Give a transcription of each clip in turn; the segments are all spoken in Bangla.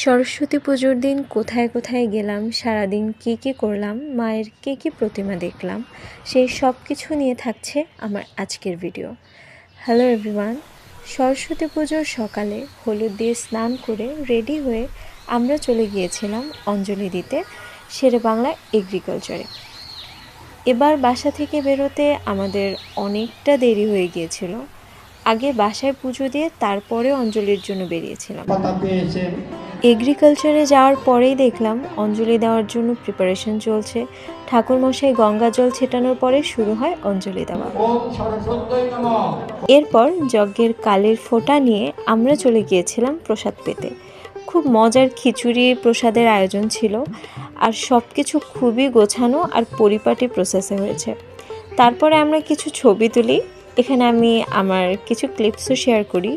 সরস্বতী পুজোর দিন কোথায় কোথায় গেলাম, সারাদিন কী করলাম, মায়ের কী প্রতিমা দেখলাম, সেই সব কিছু নিয়ে থাকছে আমার আজকের ভিডিও। Hello everyone. সরস্বতী পুজোর সকালে হলুদ দিয়ে স্নান করে রেডি হয়ে আমরা চলে গিয়েছিলাম অঞ্জলি দিতে শেরেবাংলা এগ্রিকালচারে। এবার বাসা থেকে বেরোতে আমাদের অনেকটা দেরি হয়ে গিয়েছিল। আগে বাসায় পুজো দিয়ে তারপরে অঞ্জলির জন্য বেরিয়েছিলাম। এগ্রিকালচারে যাওয়ার পরেই দেখলাম অঞ্জলি দেওয়ার জন্য প্রিপারেশন চলছে। ঠাকুরমশাই গঙ্গা জল ছেটানোর পরে শুরু হয় অঞ্জলি দেওয়া। এরপর যজ্ঞের কালের ফোঁটা নিয়ে আমরা চলে গিয়েছিলাম প্রসাদ পেতে। খুব মজার খিচুড়ি প্রসাদের আয়োজন ছিল, আর সব কিছু খুবই গোছানো আর পরিপাটি প্রসেসে হয়েছে। তারপরে আমরা কিছু ছবি তুলি, এখানে আমি আমার কিছু ক্লিপসও শেয়ার করি।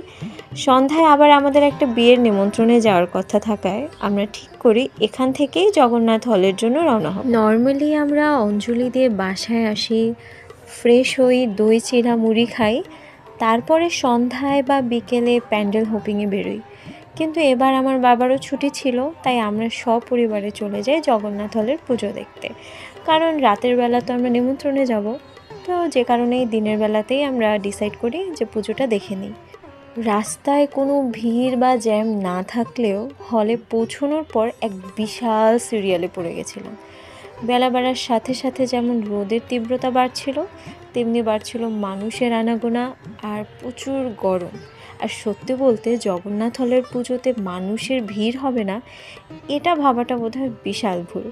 সন্ধ্যায় আবার আমাদের একটা বিয়ের নিমন্ত্রণে যাওয়ার কথা থাকায় আমরা ঠিক করি এখান থেকেই জগন্নাথ হলের জন্য রওনা হব। নর্মালি আমরা অঞ্জলি দিয়ে বাসায় আসি, ফ্রেশ হই, দই চিড়া মুড়ি খাই, তারপরে সন্ধ্যায় বা বিকেলে প্যান্ডেল হোপিংয়ে বেরোই। কিন্তু এবার আমার বাবারও ছুটি ছিল, তাই আমরা সপরিবারে চলে যাই জগন্নাথ হলের পুজো দেখতে। কারণ রাতের বেলা তো আমরা নিমন্ত্রণে যাব, তো যে কারণেই দিনের বেলাতেই আমরা ডিসাইড করি যে পুজোটা দেখে নিই। রাস্তায় কোনো ভিড় বা জ্যাম না থাকলেও হলে পৌঁছানোর পর এক বিশাল সিরিয়ালে পড়ে গেছিলাম। বেলা বাড়ার সাথে সাথে যেমন রোদের তীব্রতা বাড়ছিল, তেমনি বাড়ছিল মানুষের আনাগোনা আর প্রচুর গরম। আর সত্যি বলতে জগন্নাথ হলের পুজোতে মানুষের ভিড় হবে না, এটা ভাবাটা বোধহয় বিশাল ভুল।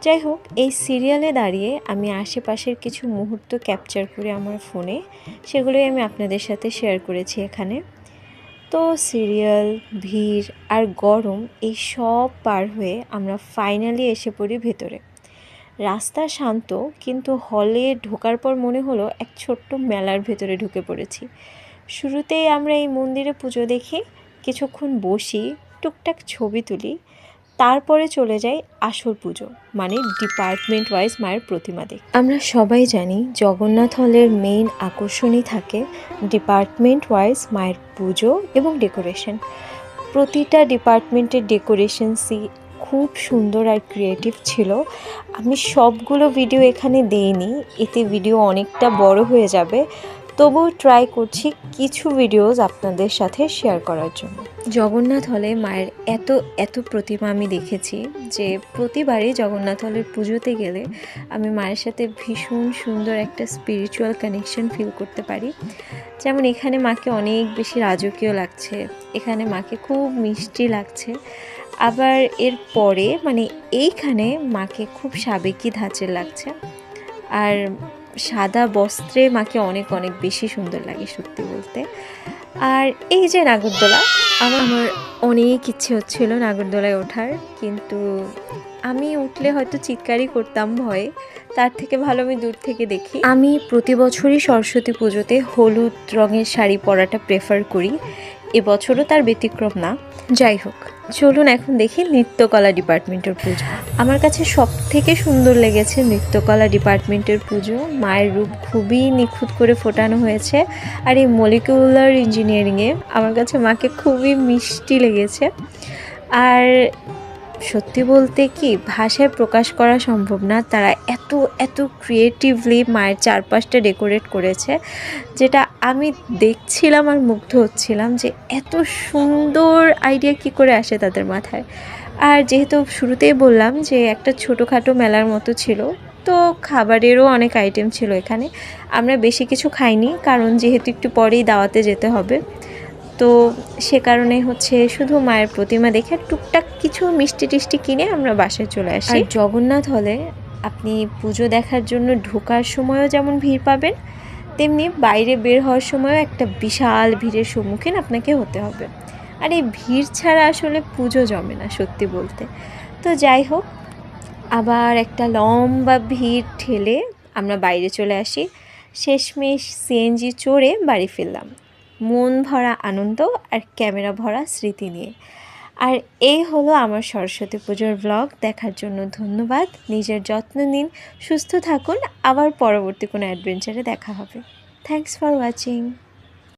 যাই হোক, এই সিরিয়ালে দাঁড়িয়ে আমি আশেপাশের কিছু মুহূর্ত ক্যাপচার করে আমার ফোনে, সেগুলোই আমি আপনাদের সাথে শেয়ার করেছি এখানে। তো সিরিয়াল, ভিড় আর গরম এই সব পার হয়ে আমরা ফাইনালি এসে পড়ি ভেতরে। রাস্তা শান্ত, কিন্তু হলে ঢোকার পর মনে হলো এক ছোট্ট মেলার ভেতরে ঢুকে পড়েছি। শুরুতেই আমরা এই মন্দিরে পুজো দেখি, কিছুক্ষণ বসি, টুকটাক ছবি তুলি, তারপরে চলে যাই আসল পুজো মানে ডিপার্টমেন্ট ওয়াইজ মায়ের প্রতিমা দেখি। আমরা সবাই জানি জগন্নাথ হলের মেইন আকর্ষণই থাকে ডিপার্টমেন্ট ওয়াইজ মায়ের পুজো এবং ডেকোরেশন। প্রতিটা ডিপার্টমেন্টের ডেকোরেশনসই খুব সুন্দর আর ক্রিয়েটিভ ছিল। আমি সবগুলো ভিডিও এখানে দেইনি, এতে ভিডিও অনেকটা বড় হয়ে যাবে, তবুও ট্রাই করছি কিছু ভিডিওস আপনাদের সাথে শেয়ার করার জন্য। জগন্নাথ হলে মায়ের এত প্রতিমা আমি দেখেছি যে প্রতিবারই জগন্নাথ হলের পুজোতে গেলে আমি মায়ের সাথে ভীষণ সুন্দর একটা স্পিরিচুয়াল কানেকশন ফিল করতে পারি। যেমন এখানে মাকে অনেক বেশি রাজকীয় লাগছে, এখানে মাকে খুব মিষ্টি লাগছে, আবার এর পরে মানে এইখানে মাকে খুব সাবেকি ধাঁচের লাগছে। আর সাদা বস্ত্রে মাকে অনেক বেশি সুন্দর লাগে সত্যি বলতে। আর এই যে নাগরদোলা, আমার অনেক ইচ্ছে হচ্ছিল নাগরদোলায় ওঠার, কিন্তু আমি উঠলে হয়তো চিৎকারই করতাম ভয়ে, তার থেকে ভালো আমি দূর থেকে দেখি। আমি প্রতি বছরই সরস্বতী পুজোতে হলুদ রঙের শাড়ি পরাটা প্রেফার করি, এবছরও তার ব্যতিক্রম না। যাই হোক, চলুন এখন দেখি নৃত্যকলা ডিপার্টমেন্টের পুজো। আমার কাছে সব থেকে সুন্দর লেগেছে নৃত্যকলা ডিপার্টমেন্টের পুজো। মায়ের রূপ খুবই নিখুঁত করে ফোটানো হয়েছে, আর এই মলিকুলার ইঞ্জিনিয়ারিংয়ে আমার কাছে মাকে খুবই মিষ্টি লেগেছে। আর সত্যি বলতে কি, ভাষায় প্রকাশ করা সম্ভব না, তারা এত ক্রিয়েটিভলি মায়ের চারপাশটা ডেকোরেট করেছে, যেটা আমি দেখছিলাম আর মুগ্ধ হচ্ছিলাম যে এত সুন্দর আইডিয়া কি করে আসে তাদের মাথায়। আর যেহেতু শুরুতেই বললাম যে একটা ছোটোখাটো মেলার মতো ছিল, তো খাবারেরও অনেক আইটেম ছিল এখানে। আমরা বেশি কিছু খাইনি, কারণ যেহেতু একটু পরেই দাওয়াতে যেতে হবে, তো সে কারণে শুধু মায়ের প্রতিমা দেখে টুকটাক কিছু মিষ্টি টিষ্টি কিনে আমরা বাসায় চলে আসি। আর জগন্নাথ হলে আপনি পুজো দেখার জন্য ঢোকার সময়ও যেমন ভিড় পাবেন, তেমনি বাইরে বের হওয়ার সময়ও একটা বিশাল ভিড়ের সম্মুখীন আপনাকে হতে হবে। আর এই ভিড় ছাড়া আসলে পুজো জমে না সত্যি বলতে। তো যাই হোক, আবার একটা লম্বা ভিড় ঠেলে আমরা বাইরে চলে আসি। শেষমেশ সিএনজি চড়ে বাড়ি ফিরলাম, মন ভরা আনন্দ আর ক্যামেরা ভরা স্মৃতি নিয়ে। আর এই হলো আমার সরস্বতী পুজোর ব্লগ। দেখার জন্য ধন্যবাদ। নিজের যত্ন নিন, সুস্থ থাকুন। আবার পরবর্তী কোনো অ্যাডভেঞ্চারে দেখা হবে। Thanks for watching.